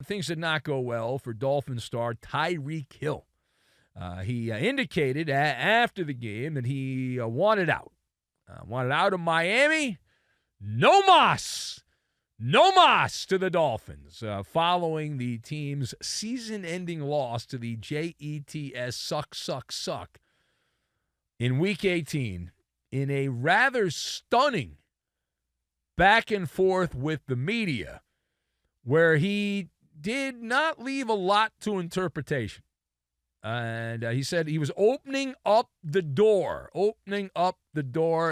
things did not go well for Dolphins star Tyreek Hill. He indicated after the game that he wanted out. Wanted out of Miami. No mas. No mas to the Dolphins following the team's season-ending loss to the Jets suck in Week 18 in a rather stunning back and forth with the media where he did not leave a lot to interpretation. And he said he was opening up the door. In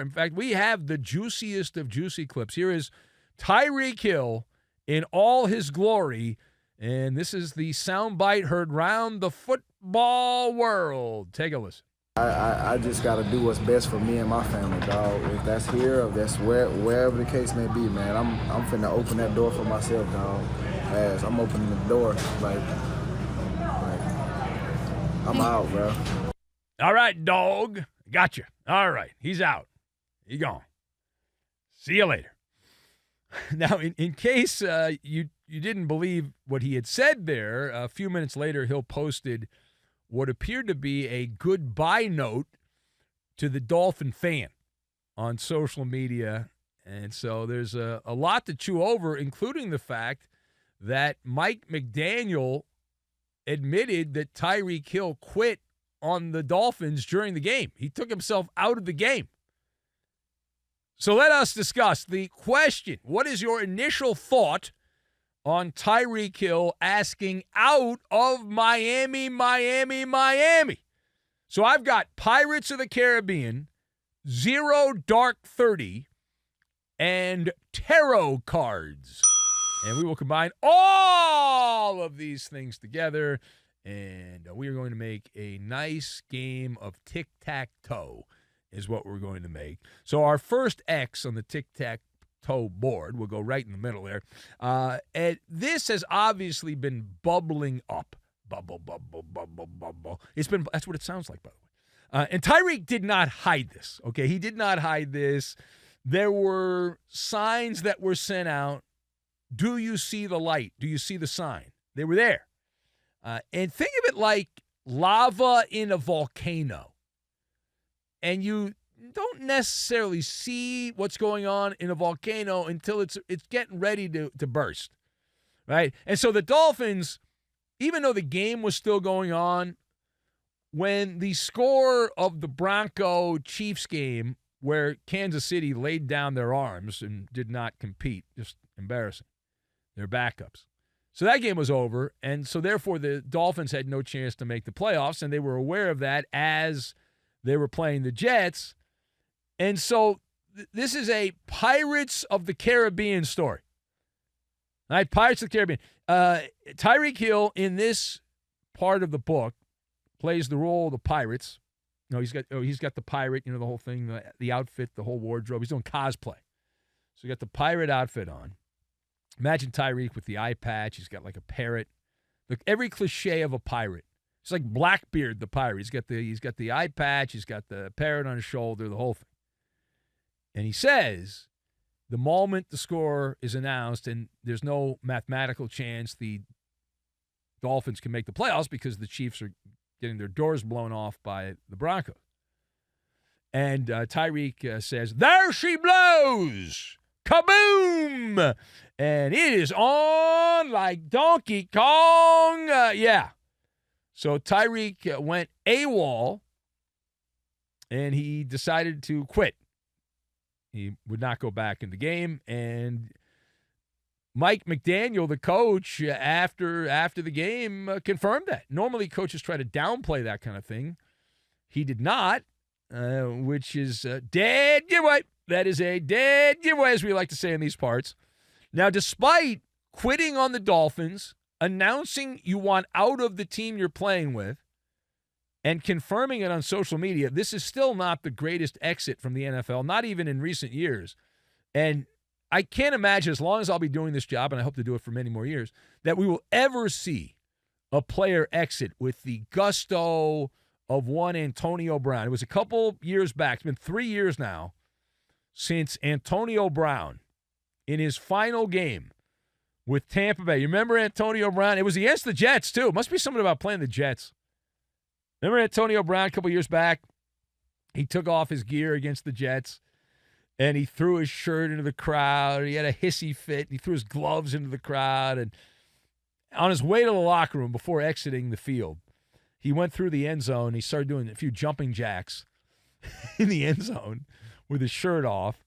fact, we have the juiciest of juicy clips. Here is Tyreek Hill in all his glory, and this is the soundbite heard round the football world. Take a listen. I just got to do what's best for me and my family, dog. If that's here, if that's wherever the case may be, man, I'm finna open that door for myself, dog. As I'm opening the door, like I'm out, bro. All right, dog. Gotcha. All right, he's out. He gone. See you later. Now, in case you didn't believe what he had said there, a few minutes later, Hill posted what appeared to be a goodbye note to the Dolphin fan on social media. And so there's a lot to chew over, including the fact that Mike McDaniel admitted that Tyreek Hill quit on the Dolphins during the game. He took himself out of the game. So let us discuss the question. What is your initial thought on Tyreek Hill asking out of Miami? So I've got Pirates of the Caribbean, Zero Dark 30, and tarot cards. And we will combine all of these things together, and we are going to make a nice game of tic-tac-toe is what we're going to make. So our first X on the tic-tac-toe board, we'll go right in the middle there. And this has obviously been bubbling up. Bubble. That's what it sounds like, by the way. And Tyreek did not hide this, okay? He did not hide this. There were signs that were sent out. Do you see the light? Do you see the sign? They were there. And think of it like lava in a volcano. And you don't necessarily see what's going on in a volcano until it's getting ready to burst, right? And so the Dolphins, even though the game was still going on, when the score of the Bronco-Chiefs game where Kansas City laid down their arms and did not compete, just embarrassing, their backups. So that game was over, and so therefore the Dolphins had no chance to make the playoffs, and they were aware of that as they were playing the Jets. And so this is a Pirates of the Caribbean story. All right, Pirates of the Caribbean. Tyreek Hill, in this part of the book, plays the role of the Pirates. No, he's got the pirate, the whole thing, the outfit, the whole wardrobe. He's doing cosplay. So you got the pirate outfit on. Imagine Tyreek with the eye patch. He's got like a parrot. Look, every cliche of a pirate. It's like Blackbeard, the pirate. He's got the eye patch. He's got the parrot on his shoulder, the whole thing. And he says, the moment the score is announced, and there's no mathematical chance the Dolphins can make the playoffs because the Chiefs are getting their doors blown off by the Broncos. And Tyreek says, there she blows! Kaboom! And it is on like Donkey Kong. Yeah. So Tyreek went AWOL, and he decided to quit. He would not go back in the game. And Mike McDaniel, the coach, after the game, confirmed that. Normally, coaches try to downplay that kind of thing. He did not, which is a dead giveaway. That is a dead giveaway, as we like to say in these parts. Now, despite quitting on the Dolphins, announcing you want out of the team you're playing with, and confirming it on social media, this is still not the greatest exit from the NFL, not even in recent years. And I can't imagine, as long as I'll be doing this job, and I hope to do it for many more years, that we will ever see a player exit with the gusto of one Antonio Brown. It was a couple years back. It's been 3 years now since Antonio Brown, in his final game, with Tampa Bay. You remember Antonio Brown? It was against the Jets, too. It must be something about playing the Jets. Remember Antonio Brown a couple years back? He took off his gear against the Jets, and he threw his shirt into the crowd. He had a hissy fit. He threw his gloves into the crowd. And on his way to the locker room before exiting the field, he went through the end zone. He started doing a few jumping jacks in the end zone with his shirt off,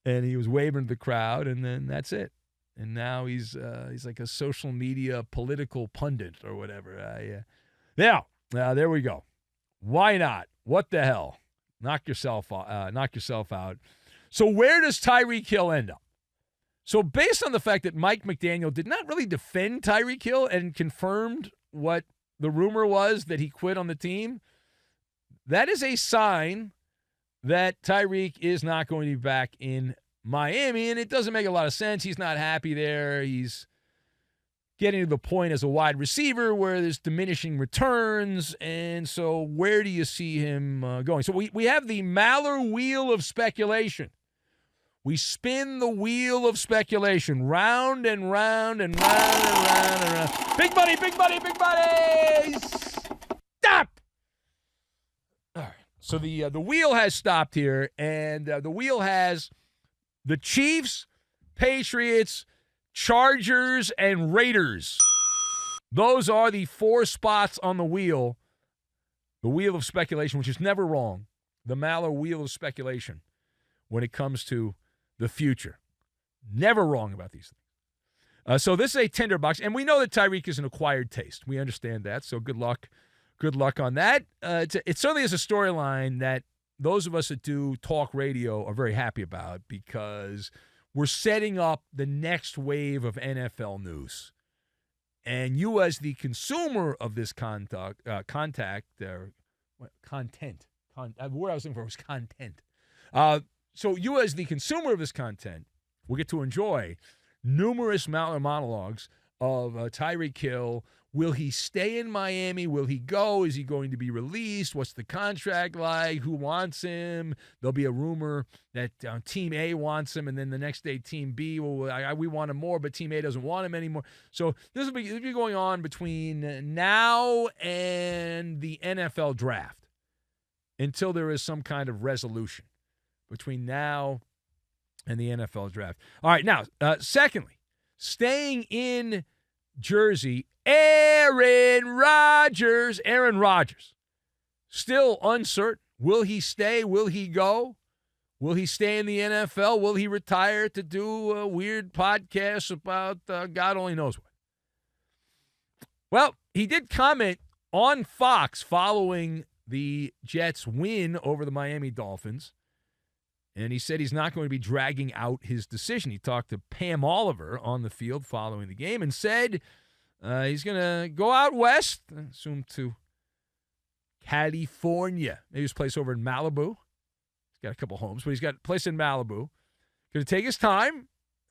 and he was waving to the crowd, and then that's it. And now he's like a social media political pundit or whatever. There we go. Why not? What the hell? Knock yourself out. So where does Tyreek Hill end up? So based on the fact that Mike McDaniel did not really defend Tyreek Hill and confirmed what the rumor was that he quit on the team, that is a sign that Tyreek is not going to be back in Miami, and it doesn't make a lot of sense. He's not happy there. He's getting to the point as a wide receiver where there's diminishing returns, and so where do you see him going? So we have the MALLER wheel of speculation. We spin the wheel of speculation round and round and round and round and round. Big money, big money, big money! Stop! All right. So the wheel has stopped here, and the wheel has the Chiefs, Patriots, Chargers, and Raiders. Those are the 4 spots on the wheel of speculation, which is never wrong. The MALLER wheel of speculation when it comes to the future. Never wrong about these things. So this is a tinderbox, and we know that Tyreek is an acquired taste. We understand that, so good luck. Good luck on that. It certainly is a storyline that those of us that do talk radio are very happy about because we're setting up the next wave of NFL news. And you as the consumer of this content, the word I was looking for was content. So you as the consumer of this content will get to enjoy numerous MALLER monologues of Tyreek Hill. Will he stay in Miami? Will he go? Is he going to be released? What's the contract like? Who wants him? There'll be a rumor that Team A wants him, and then the next day Team B, we want him more, but Team A doesn't want him anymore. So this will be going on between now and the NFL draft until there is some kind of resolution between now and the NFL draft. All right, now, secondly, staying in Jersey, Aaron Rodgers. Still uncertain. Will he stay? Will he go? Will he stay in the NFL? Will he retire to do weird podcasts about God only knows what? Well, he did comment on Fox following the Jets' win over the Miami Dolphins, and he said he's not going to be dragging out his decision. He talked to Pam Oliver on the field following the game and said he's going to go out west, I assume to California. Maybe his place over in Malibu. He's got a couple homes, but he's got a place in Malibu. Going to take his time,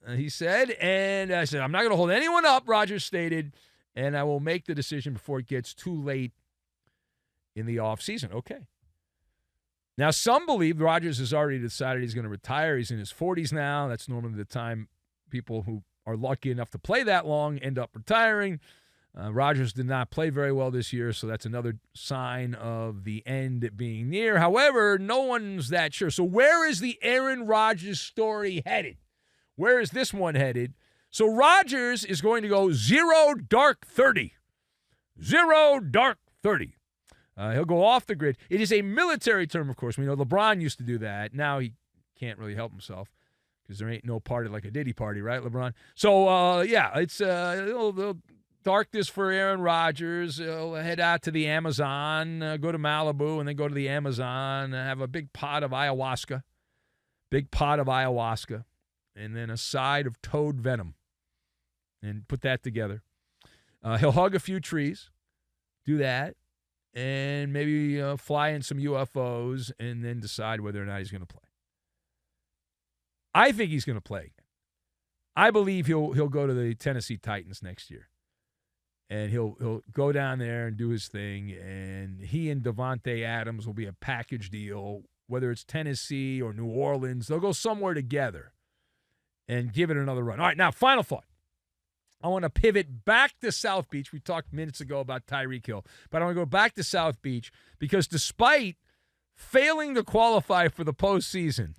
he said. And I said, I'm not going to hold anyone up, Rodgers stated, and I will make the decision before it gets too late in the offseason. Okay. Now, some believe Rodgers has already decided he's going to retire. He's in his 40s now. That's normally the time people who are lucky enough to play that long end up retiring. Rodgers did not play very well this year, so that's another sign of the end being near. However, no one's that sure. So where is the Aaron Rodgers story headed? Where is this one headed? So Rodgers is going to go 0 dark 30. 0 dark 30. He'll go off the grid. It is a military term, of course. We know LeBron used to do that. Now he can't really help himself because there ain't no party like a Diddy party, right, LeBron? So, it's a darkness for Aaron Rodgers. He'll head out to the Amazon, go to Malibu, and then go to the Amazon, have a big pot of ayahuasca, and then a side of toad venom, and put that together. He'll hug a few trees, do that, and maybe fly in some UFOs and then decide whether or not he's going to play. I think he's going to play again. I believe he'll go to the Tennessee Titans next year. And he'll go down there and do his thing, and he and Davante Adams will be a package deal, whether it's Tennessee or New Orleans. They'll go somewhere together and give it another run. All right, now, final thought. I want to pivot back to South Beach. We talked minutes ago about Tyreek Hill, but I want to go back to South Beach because despite failing to qualify for the postseason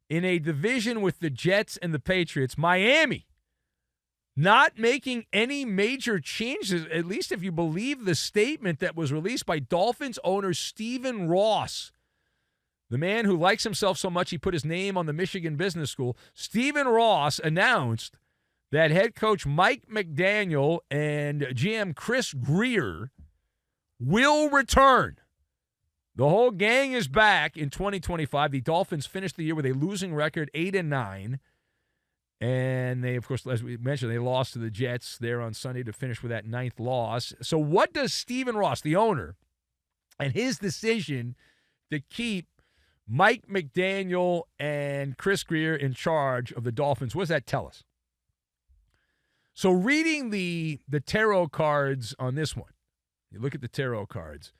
in a division with the Jets and the Patriots, Miami not making any major changes, at least if you believe the statement that was released by Dolphins owner Stephen Ross, the man who likes himself so much he put his name on the Michigan Business School. Stephen Ross announced that head coach Mike McDaniel and GM Chris Grier will return. The whole gang is back in 2025. The Dolphins finished the year with a losing record, 8-9. And they, of course, as we mentioned, they lost to the Jets there on Sunday to finish with that 9th loss. So what does Stephen Ross, the owner, and his decision to keep Mike McDaniel and Chris Grier in charge of the Dolphins, what does that tell us? So reading the tarot cards on this one, you look at the tarot cards,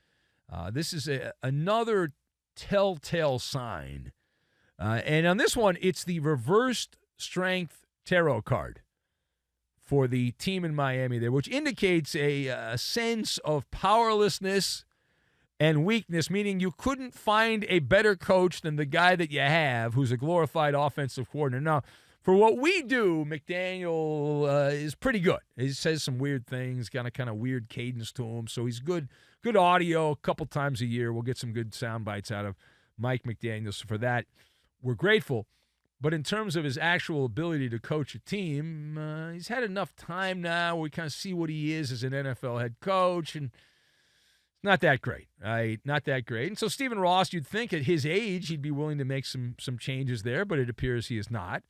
this is another telltale sign. And on this one, it's the reversed strength tarot card for the team in Miami there, which indicates a sense of powerlessness and weakness, meaning you couldn't find a better coach than the guy that you have who's a glorified offensive coordinator. Now, for what we do, McDaniel is pretty good. He says some weird things, got a kind of weird cadence to him, so he's good audio a couple times a year. We'll get some good sound bites out of Mike McDaniel. So for that, we're grateful. But in terms of his actual ability to coach a team, he's had enough time now where we kind of see what he is as an NFL head coach, and not that great, right? Not that great. And so Stephen Ross, you'd think at his age he'd be willing to make some changes there, but it appears he is not.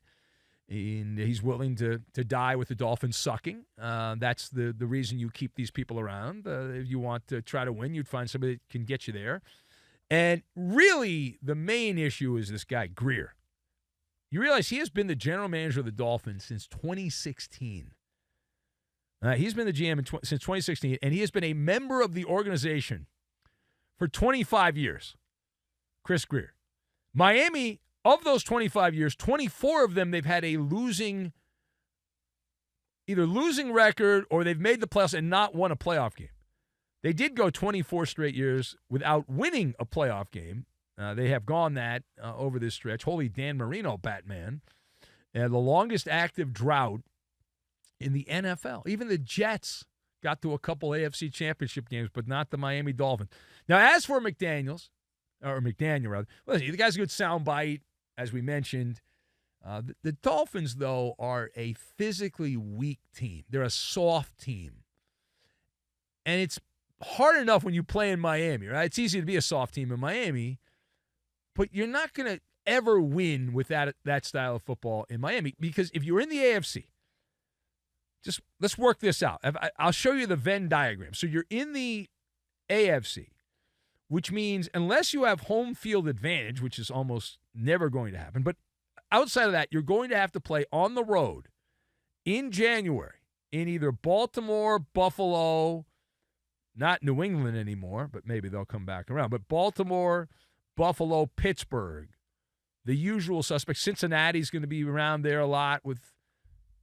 And he's willing to die with the Dolphins sucking. That's the reason you keep these people around. If you want to try to win, you'd find somebody that can get you there. And really, the main issue is this guy, Grier. You realize he has been the general manager of the Dolphins since 2016. He's been the GM since 2016, and he has been a member of the organization for 25 years. Chris Grier. Miami, of those 25 years, 24 of them they've had a either losing record or they've made the playoffs and not won a playoff game. They did go 24 straight years without winning a playoff game. They have gone that over this stretch. Holy Dan Marino, Batman. The longest active drought in the NFL. Even the Jets got to a couple AFC championship games, but not the Miami Dolphins. Now, as for McDaniel, listen, the guy's a good soundbite, as we mentioned. The Dolphins, though, are a physically weak team. They're a soft team. And it's hard enough when you play in Miami, right? It's easy to be a soft team in Miami, but you're not going to ever win with that style of football in Miami, because if you're in the AFC, just let's work this out. I'll show you the Venn diagram. So you're in the AFC, which means unless you have home field advantage, which is almost never going to happen, but outside of that, you're going to have to play on the road in January in either Baltimore, Buffalo, not New England anymore, but maybe they'll come back around, but Baltimore, Buffalo, Pittsburgh, the usual suspects. Cincinnati's going to be around there a lot with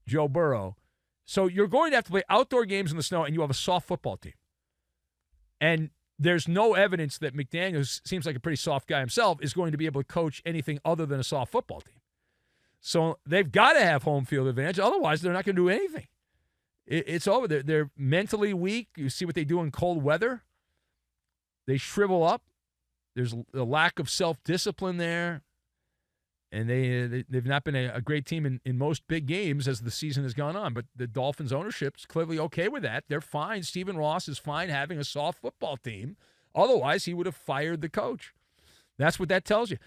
Joe Burrow. So you're going to have to play outdoor games in the snow, and you have a soft football team. And there's no evidence that McDaniel, seems like a pretty soft guy himself, is going to be able to coach anything other than a soft football team. So they've got to have home field advantage. Otherwise, they're not going to do anything. It's over. They're mentally weak. You see what they do in cold weather. They shrivel up. There's a lack of self-discipline there. And they've not been a great team in most big games as the season has gone on. But the Dolphins ownership is clearly okay with that. They're fine. Stephen Ross is fine having a soft football team. Otherwise, he would have fired the coach. That's what that tells you.